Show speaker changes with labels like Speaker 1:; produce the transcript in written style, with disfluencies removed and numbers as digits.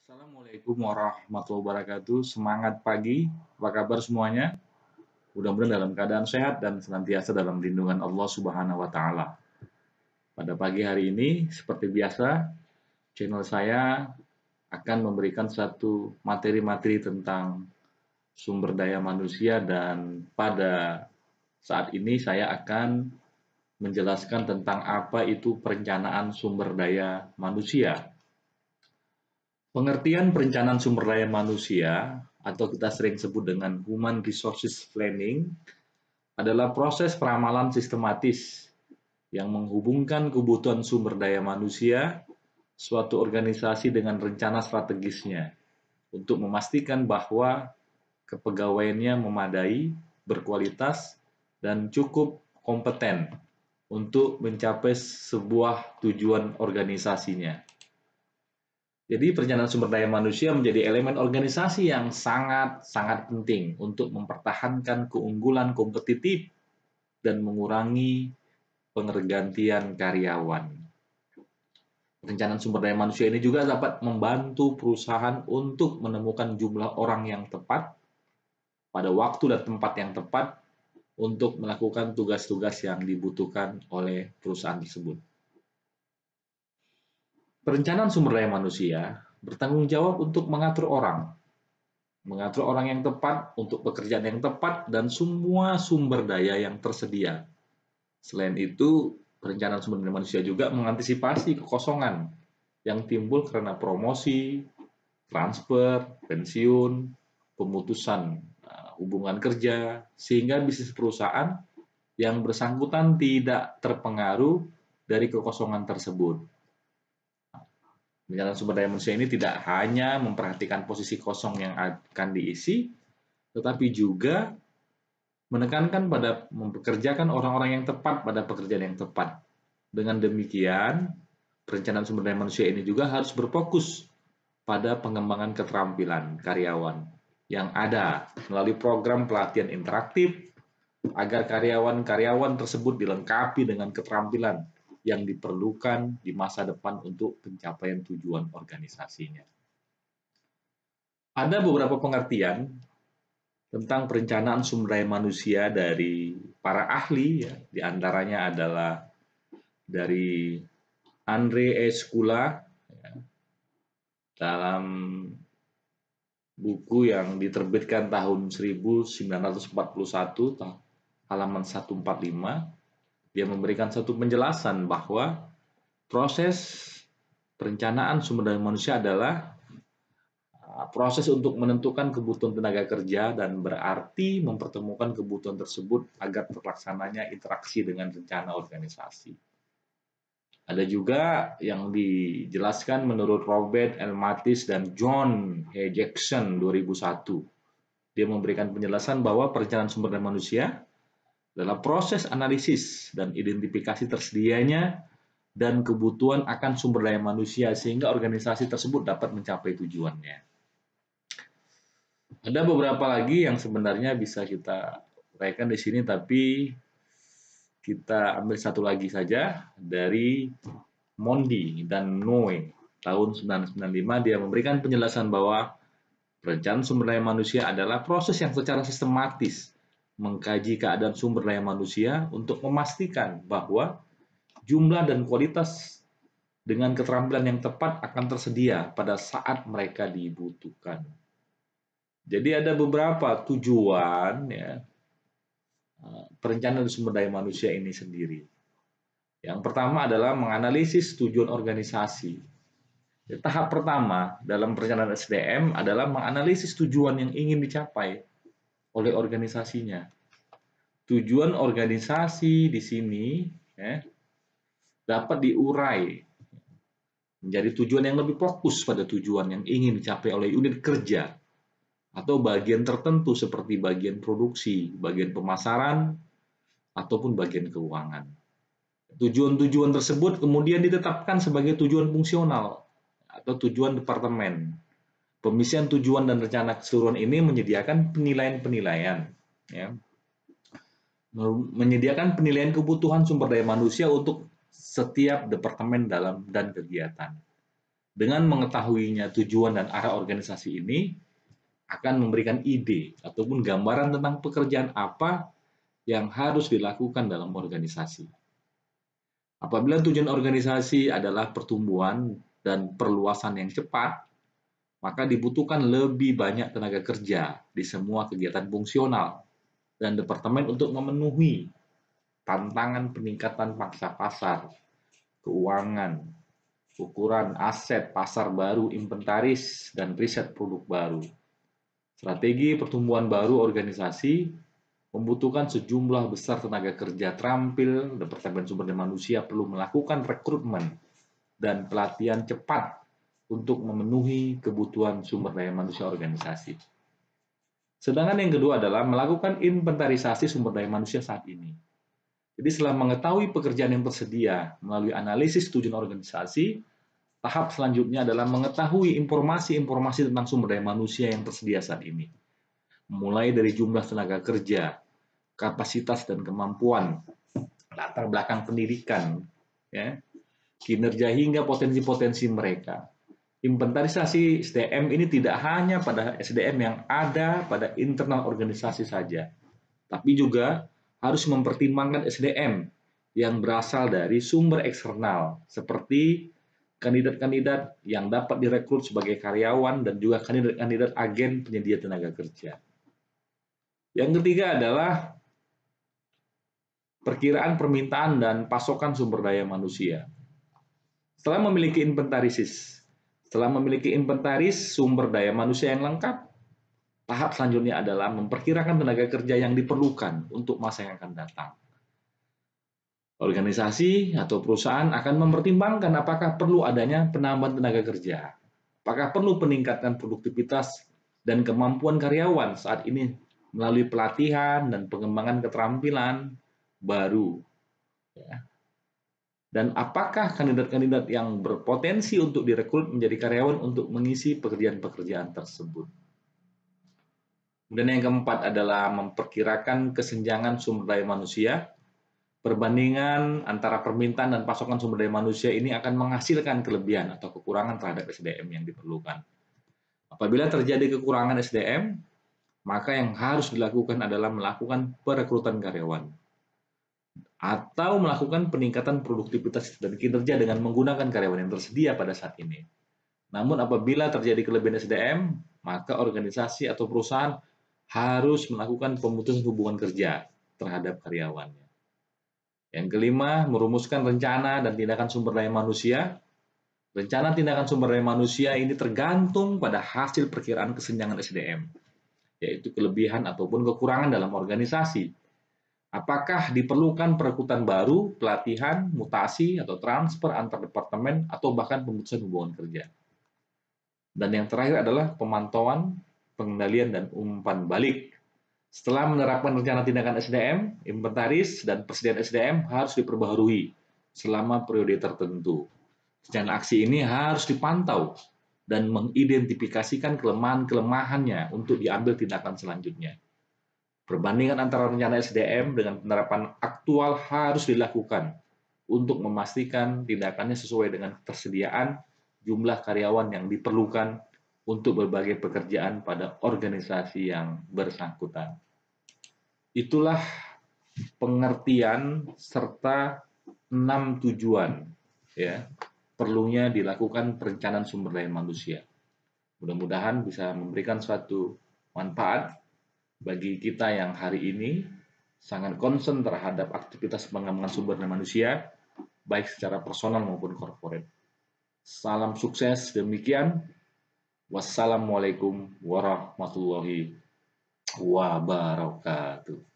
Speaker 1: Assalamualaikum warahmatullahi wabarakatuh. Semangat pagi, apa kabar semuanya? Mudah-mudahan dalam keadaan sehat dan senantiasa dalam lindungan Allah Subhanahu wa Ta'ala. Pada pagi hari ini, seperti biasa, channel saya akan memberikan satu materi-materi tentang sumber daya manusia, dan pada saat ini saya akan menjelaskan tentang apa itu perencanaan sumber daya manusia. Pengertian perencanaan sumber daya manusia, atau kita sering sebut dengan Human Resources Planning, adalah proses peramalan sistematis yang menghubungkan kebutuhan sumber daya manusia suatu organisasi dengan rencana strategisnya untuk memastikan bahwa kepegawaiannya memadai, berkualitas, dan cukup kompeten untuk mencapai sebuah tujuan organisasinya. Jadi perencanaan sumber daya manusia menjadi elemen organisasi yang sangat penting untuk mempertahankan keunggulan kompetitif dan mengurangi pengergantian karyawan. Perencanaan sumber daya manusia ini juga dapat membantu perusahaan untuk menemukan jumlah orang yang tepat pada waktu dan tempat yang tepat untuk melakukan tugas-tugas yang dibutuhkan oleh perusahaan tersebut. Perencanaan sumber daya manusia bertanggung jawab untuk mengatur orang yang tepat untuk pekerjaan yang tepat dan semua sumber daya yang tersedia. Selain itu, perencanaan sumber daya manusia juga mengantisipasi kekosongan yang timbul karena promosi, transfer, pensiun, pemutusan hubungan kerja, sehingga bisnis perusahaan yang bersangkutan tidak terpengaruh dari kekosongan tersebut. Perencanaan sumber daya manusia ini tidak hanya memperhatikan posisi kosong yang akan diisi, tetapi juga menekankan pada mempekerjakan orang-orang yang tepat pada pekerjaan yang tepat. Dengan demikian, perencanaan sumber daya manusia ini juga harus berfokus pada pengembangan keterampilan karyawan yang ada melalui program pelatihan interaktif agar karyawan-karyawan tersebut dilengkapi dengan keterampilan yang diperlukan di masa depan untuk pencapaian tujuan organisasinya. Ada beberapa pengertian tentang perencanaan sumber daya manusia dari para ahli, ya. Di antaranya adalah dari Andre Skula, ya, dalam buku yang diterbitkan tahun 1941, halaman 145, dia memberikan satu penjelasan bahwa proses perencanaan sumber daya manusia adalah proses untuk menentukan kebutuhan tenaga kerja dan berarti mempertemukan kebutuhan tersebut agar terlaksananya interaksi dengan rencana organisasi. Ada juga yang dijelaskan menurut Robert L. Mathis dan John H. Jackson 2001. Dia memberikan penjelasan bahwa perencanaan sumber daya manusia adalah proses analisis dan identifikasi tersedianya dan kebutuhan akan sumber daya manusia sehingga organisasi tersebut dapat mencapai tujuannya. Ada beberapa lagi yang sebenarnya bisa kita uraikan di sini, tapi kita ambil satu lagi saja dari Mondi dan Noe tahun 1995. Dia memberikan penjelasan bahwa perencanaan sumber daya manusia adalah proses yang secara sistematis mengkaji keadaan sumber daya manusia untuk memastikan bahwa jumlah dan kualitas dengan keterampilan yang tepat akan tersedia pada saat mereka dibutuhkan. Jadi ada beberapa tujuan, ya, perencanaan sumber daya manusia ini sendiri. Yang pertama adalah menganalisis tujuan organisasi. Tahap pertama dalam perencanaan SDM adalah menganalisis tujuan yang ingin dicapai oleh organisasinya. Tujuan organisasi di sini, ya, dapat diurai menjadi tujuan yang lebih fokus pada tujuan yang ingin dicapai oleh unit kerja atau bagian tertentu seperti bagian produksi, bagian pemasaran, ataupun bagian keuangan. Tujuan-tujuan tersebut kemudian ditetapkan sebagai tujuan fungsional atau tujuan departemen. Pemisihan tujuan dan rencana keseluruhan ini menyediakan penilaian-penilaian, ya, menyediakan penilaian kebutuhan sumber daya manusia untuk setiap departemen dalam dan kegiatan. Dengan mengetahuinya tujuan dan arah organisasi ini akan memberikan ide ataupun gambaran tentang pekerjaan apa yang harus dilakukan dalam organisasi. Apabila tujuan organisasi adalah pertumbuhan dan perluasan yang cepat, maka dibutuhkan lebih banyak tenaga kerja di semua kegiatan fungsional dan departemen untuk memenuhi tantangan peningkatan pangsa pasar, keuangan, ukuran aset pasar baru, inventaris, dan riset produk baru. Strategi pertumbuhan baru organisasi membutuhkan sejumlah besar tenaga kerja terampil. Departemen Sumber Daya Manusia perlu melakukan rekrutmen dan pelatihan cepat untuk memenuhi kebutuhan sumber daya manusia organisasi. Sedangkan yang kedua adalah melakukan inventarisasi sumber daya manusia saat ini. Jadi setelah mengetahui pekerjaan yang tersedia melalui analisis tujuan organisasi, tahap selanjutnya adalah mengetahui informasi-informasi tentang sumber daya manusia yang tersedia saat ini. Mulai dari jumlah tenaga kerja, kapasitas dan kemampuan, latar belakang pendidikan, ya, kinerja hingga potensi-potensi mereka. Inventarisasi SDM ini tidak hanya pada SDM yang ada pada internal organisasi saja, tapi juga harus mempertimbangkan SDM yang berasal dari sumber eksternal, seperti kandidat-kandidat yang dapat direkrut sebagai karyawan dan juga kandidat-kandidat agen penyedia tenaga kerja. Yang ketiga adalah perkiraan permintaan dan pasokan sumber daya manusia. Setelah memiliki inventaris sumber daya manusia yang lengkap, tahap selanjutnya adalah memperkirakan tenaga kerja yang diperlukan untuk masa yang akan datang. Organisasi atau perusahaan akan mempertimbangkan apakah perlu adanya penambahan tenaga kerja, apakah perlu peningkatan produktivitas dan kemampuan karyawan saat ini melalui pelatihan dan pengembangan keterampilan baru. Dan apakah kandidat-kandidat yang berpotensi untuk direkrut menjadi karyawan untuk mengisi pekerjaan-pekerjaan tersebut. Kemudian yang keempat adalah memperkirakan kesenjangan sumber daya manusia. Perbandingan antara permintaan dan pasokan sumber daya manusia ini akan menghasilkan kelebihan atau kekurangan terhadap SDM yang diperlukan. Apabila terjadi kekurangan SDM, maka yang harus dilakukan adalah melakukan perekrutan karyawan atau melakukan peningkatan produktivitas dan kinerja dengan menggunakan karyawan yang tersedia pada saat ini. Namun apabila terjadi kelebihan SDM, maka organisasi atau perusahaan harus melakukan pemutusan hubungan kerja terhadap karyawannya. Yang kelima, merumuskan rencana dan tindakan sumber daya manusia. Rencana tindakan sumber daya manusia ini tergantung pada hasil perkiraan kesenjangan SDM, yaitu kelebihan ataupun kekurangan dalam organisasi. Apakah diperlukan perekrutan baru, pelatihan, mutasi, atau transfer antar departemen, atau bahkan pemutusan hubungan kerja. Dan yang terakhir adalah pemantauan, pengendalian, dan umpan balik. Setelah menerapkan rencana tindakan SDM, inventaris, dan persediaan SDM harus diperbaharui selama periode tertentu. Rencana aksi ini harus dipantau dan mengidentifikasikan kelemahan-kelemahannya untuk diambil tindakan selanjutnya. Perbandingan antara rencana SDM dengan penerapan aktual harus dilakukan untuk memastikan tindakannya sesuai dengan ketersediaan jumlah karyawan yang diperlukan untuk berbagai pekerjaan pada organisasi yang bersangkutan. Itulah pengertian serta 6 tujuan ya perlunya dilakukan perencanaan sumber daya manusia. Mudah-mudahan bisa memberikan suatu manfaat bagi kita yang hari ini sangat concern terhadap aktivitas pengembangan sumber daya manusia, baik secara personal maupun corporate. Salam sukses, demikian. Wassalamualaikum warahmatullahi wabarakatuh.